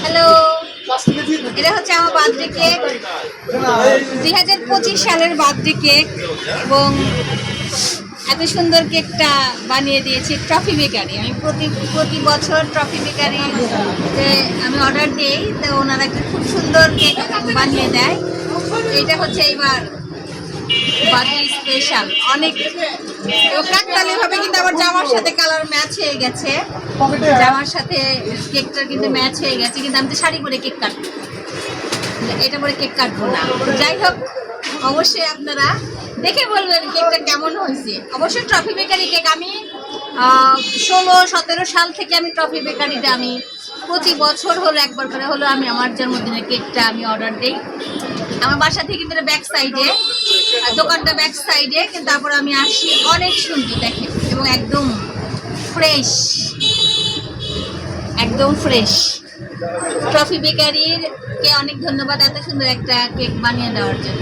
Hello, এটা হচ্ছে আমার বার্থডে কেক, 2025 সালের বার্থডে কেক। এবং এত সুন্দর কেকটা বানিয়ে দিয়েছি ট্রফি বেকারি। আমি প্রতি বছর ট্রফি বেকারিতে আমি অর্ডার দিই, তো ওনারা একটা খুব সুন্দর কেক বানিয়ে দেয়। এটা হচ্ছে এইবার বার্থডে স্পেশাল, অনেক কাকতালি ভাবে কিন্তু আমার জামার সাথে কালার ম্যাচ হয়ে গেছে। জামার সাথে কেকটা কিন্তু ম্যাচ হয়ে গেছে, কিন্তু আমি তো শাড়ি পরে কেক কাটবো, এটা পরে কেক কাটবো না। যাই হোক, অবশ্যই আপনারা দেখে বলবেন কেকটা কেমন হয়েছে। অবশ্যই ট্রফি বেকারি কেক আমি 16-17 সাল থেকে আমি ট্রফি বেকারিতে আমি প্রতি বছর হলো একবার করে হলো আমি আমার জন্মদিনের কেকটা আমি অর্ডার দিই। আমার বাসা থেকে কিন্তু ব্যাক সাইডে, দোকানটা ব্যাক সাইডে, কিন্তু তারপর আমি আসি। অনেক সুন্দর দেখে এবং একদম ফ্রেশ, একদম ফ্রেশ। ট্রফি বেকারির কে অনেক ধন্যবাদ এত সুন্দর একটা কেক বানিয়ে দেওয়ার জন্য।